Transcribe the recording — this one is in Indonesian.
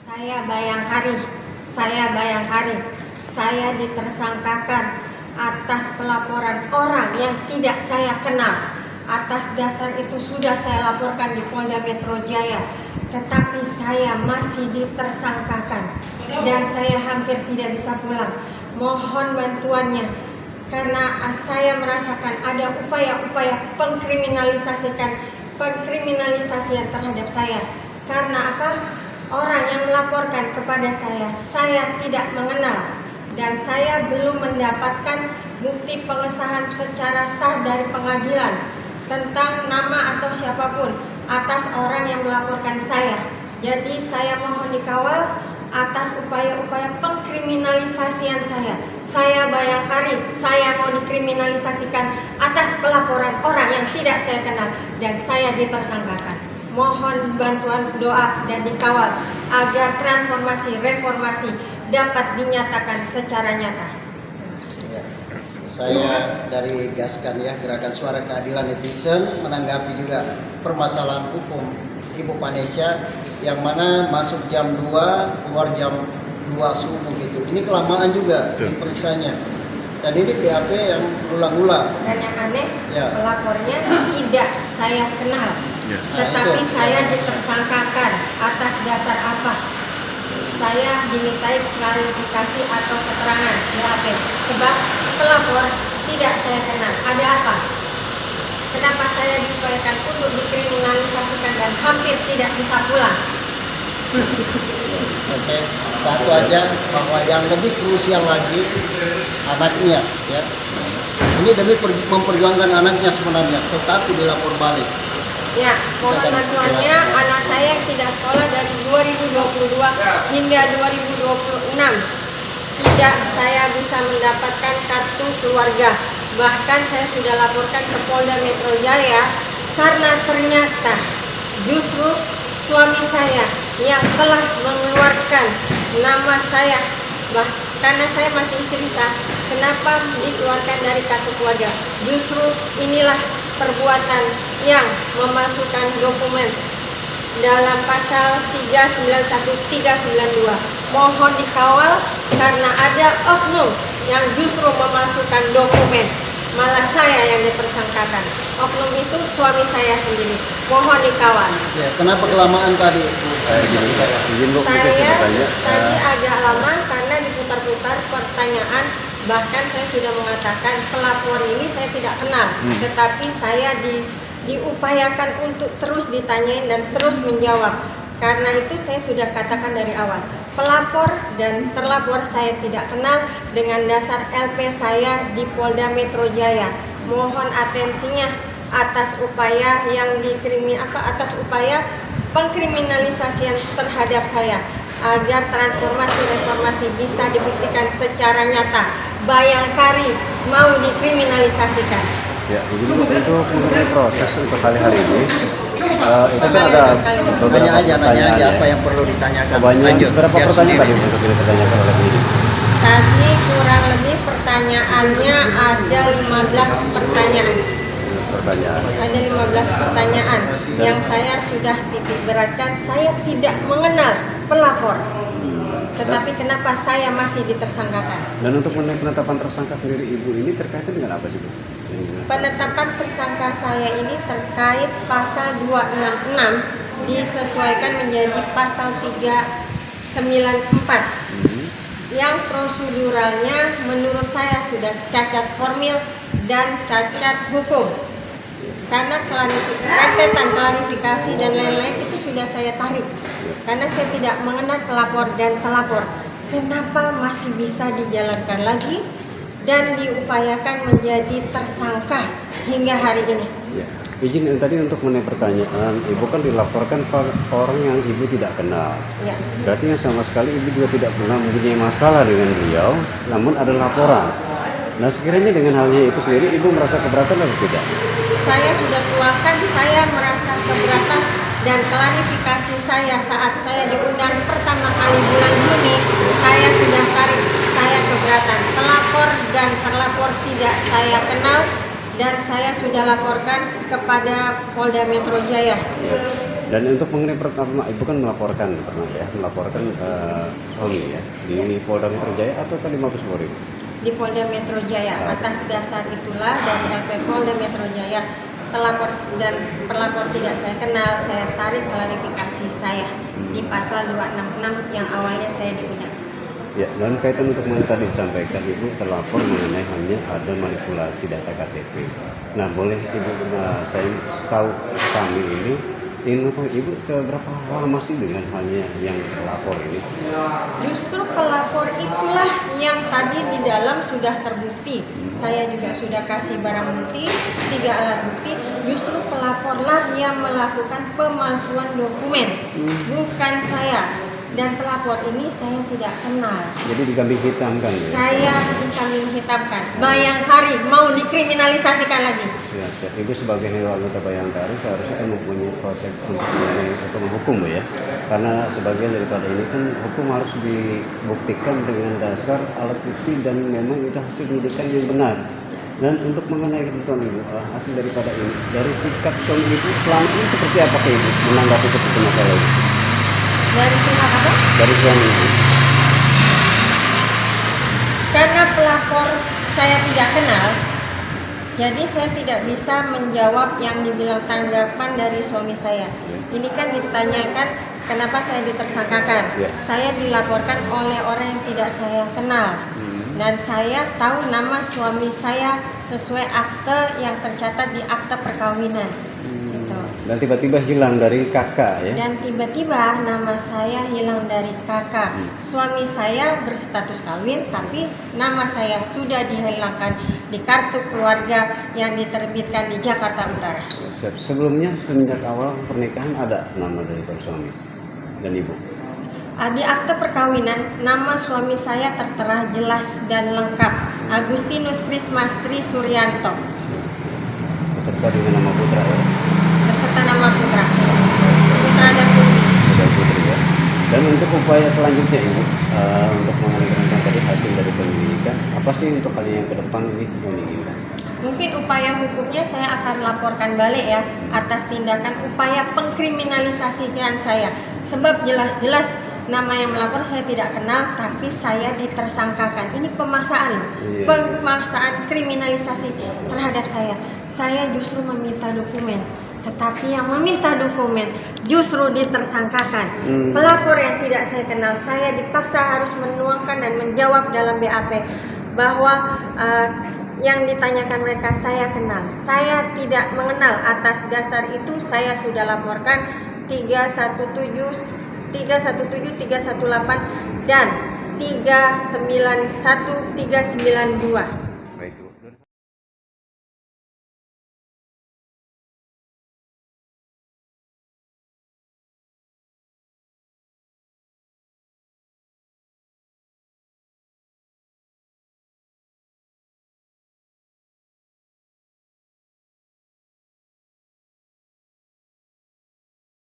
Saya Bayangkari, saya ditersangkakan atas pelaporan orang yang tidak saya kenal. Atas dasar itu sudah saya laporkan di Polda Metro Jaya, tetapi saya masih ditersangkakan dan saya hampir tidak bisa pulang. Mohon bantuannya, karena saya merasakan ada upaya-upaya pengkriminalisasian terhadap saya. Karena apa? Orang yang melaporkan kepada saya tidak mengenal dan saya belum mendapatkan bukti pengesahan secara sah dari pengadilan tentang nama atau siapapun atas orang yang melaporkan saya. Jadi saya mohon dikawal atas upaya-upaya pengkriminalisasian saya. Saya Bayangkari, saya mau dikriminalisasikan atas pelaporan orang yang tidak saya kenal dan saya ditersangkakan. Mohon bantuan doa dan dikawal agar transformasi reformasi dapat dinyatakan secara nyata. Saya dari Gaskan ya, Gerakan Suara Keadilan Netizen, menanggapi juga permasalahan hukum Ibu Vanessa yang mana masuk jam 2, keluar jam 2 subuh gitu. Ini kelamaan juga diperiksanya. Dan ini BAP yang ulang-ulang. Dan yang aneh, pelapornya tidak saya kenal. Tetapi saya ditersangkakan atas dasar apa? Saya dimintai klarifikasi atau keterangan BAP sebab pelapor tidak saya kenal. Ada apa? Kenapa saya diupayakan untuk dikriminalisasikan dan hampir tidak bisa pulang? Oke, satu aja bahwa yang lebih krusial lagi anaknya ya. Ini demi memperjuangkan anaknya sebenarnya, tetapi dilapor balik. Ya, mohon bantuannya anak saya yang tidak sekolah dari 2022 hingga 2026 tidak saya bisa mendapatkan kartu keluarga. Bahkan saya sudah laporkan ke Polda Metro Jaya karena ternyata justru suami saya yang telah mengeluarkan nama saya, karena saya masih istri sah, kenapa dikeluarkan dari kartu keluarga? Justru inilah perbuatan yang memasukkan dokumen dalam pasal 391, 392. Mohon dikawal karena ada oknum yang justru memasukkan dokumen. Malah saya yang ditersangkakan. Oknum itu suami saya sendiri. Mohon dikawal. Ya, kenapa kelamaan tadi? Saya tadi agak lama karena diputar-putar pertanyaan. Bahkan saya sudah mengatakan pelapor ini saya tidak kenal, tetapi saya diupayakan untuk terus ditanyain dan terus menjawab. Karena itu saya sudah katakan dari awal, pelapor dan terlapor saya tidak kenal dengan dasar LP saya di Polda Metro Jaya. Mohon atensinya atas upaya yang atas upaya pengkriminalisasian terhadap saya agar transformasi reformasi bisa dibuktikan secara nyata. Bayangkari mau dikriminalisasikan. Ya, jadi untuk mengenai proses untuk hari ini, itu kan ada Tanya aja apa yang perlu ditanyakan. Banyak, berapa pertanyaan tadi untuk ditanyakan oleh penyidik? Tadi kurang lebih pertanyaannya ada 15 pertanyaan. Ada 15 pertanyaan yang saya sudah titik beratkan. Saya tidak mengenal pelapor. Tetapi kenapa saya masih ditersangkakan? Dan untuk penetapan tersangka sendiri Ibu ini terkait dengan apa sih Bu? Penetapan tersangka saya ini terkait pasal 266 disesuaikan menjadi pasal 394 yang proseduralnya menurut saya sudah cacat formil dan cacat hukum. Karena rentetan klarifikasi dan lain-lain itu sudah saya tarik. Karena saya tidak mengenal pelapor dan telapor. Kenapa masih bisa dijalankan lagi dan diupayakan menjadi tersangka hingga hari ini? Ya. Izin tadi untuk mengenai pertanyaan, Ibu kan dilaporkan orang yang Ibu tidak kenal. Ya. Berarti yang sama sekali Ibu juga tidak pernah mempunyai masalah dengan beliau, namun ada laporan. Nah, sekiranya dengan halnya itu sendiri Ibu merasa keberatan atau tidak? Saya sudah tuakan, saya merasa keberatan dan klarifikasi saya saat saya diundang pertama kali bulan Juni, saya sudah tarik, saya keberatan. Pelapor dan terlapor tidak saya kenal dan saya sudah laporkan kepada Polda Metro Jaya. Dan untuk mengenai pertama, ibu kan melaporkan pernah ya, melaporkan suami ya di Polda Metro Jaya atau di Mabes Polri? Di Polda Metro Jaya. Atas dasar itulah dari LP Polda Metro Jaya, pelapor dan pelapor tidak saya kenal, saya tarik klarifikasi saya di pasal 266 yang awalnya saya diundang. Ya, dan kaitan untuk yang tadi disampaikan ibu terlapor mengenai hanya ada manipulasi data KTP. Nah, boleh ibu, saya tahu kami ini ingin tahu ibu seberapa lama sih dengan halnya yang terlapor ini? Justru pelapor itulah yang tadi di dalam sudah terbukti. Saya juga sudah kasih barang bukti, 3 alat bukti. Justru pelaporlah yang melakukan pemalsuan dokumen, bukan saya. Dan pelapor ini saya tidak kenal. Jadi dikambing hitamkan ya? Saya dikambing hitamkan. Bayangkari mau dikriminalisasikan lagi. Ya, ibu sebagai anggota Bayangkari seharusnya kan mempunyai protek untuk mengenai hukum hukum ya. Karena sebagian daripada ini kan hukum harus dibuktikan dengan dasar alat bukti dan memang itu hasil penyidikan yang benar. Dan untuk mengenai ketentuan ibu, hasil daripada ini, dari sikap suami ibu selama ini seperti apa ke ibu menanggapi seperti masalah ini? Dari pihak apa? Dari suami ibu. Karena pelapor saya tidak kenal, jadi saya tidak bisa menjawab yang dibilang tanggapan dari suami saya. Ini kan ditanyakan kenapa saya ditersangkakan. Saya dilaporkan oleh orang yang tidak saya kenal. Dan saya tahu nama suami saya sesuai akte yang tercatat di akte perkawinan. Gitu. Dan tiba-tiba hilang dari kakak ya? Dan tiba-tiba nama saya hilang dari kakak. Suami saya berstatus kawin, tapi nama saya sudah dihilangkan di kartu keluarga yang diterbitkan di Jakarta Utara. Sebelumnya semenjak awal pernikahan ada nama dari suami dan ibu? Di akte perkawinan, nama suami saya tertera jelas dan lengkap, Agustinus Krismas Tri Suryanto. Beserta dengan nama putra ya? Beserta nama putra dan putri. Dan putri ya. Dan untuk upaya selanjutnya ibu, untuk mengamankan tadi hasil dari penyelidikan, apa sih untuk kalian yang ke depan ini menginginkan? Mungkin upaya hukumnya saya akan laporkan balik ya atas tindakan upaya pengkriminalisasian saya. Sebab jelas-jelas nama yang melapor saya tidak kenal, tapi saya ditersangkakan. Ini pemaksaan, pemaksaan kriminalisasi terhadap saya. Saya justru meminta dokumen, tetapi yang meminta dokumen justru ditersangkakan. Pelapor yang tidak saya kenal, saya dipaksa harus menuangkan dan menjawab dalam BAP bahwa yang ditanyakan mereka saya kenal. Saya tidak mengenal. Atas dasar itu saya sudah laporkan 317, 318 dan 391, 392.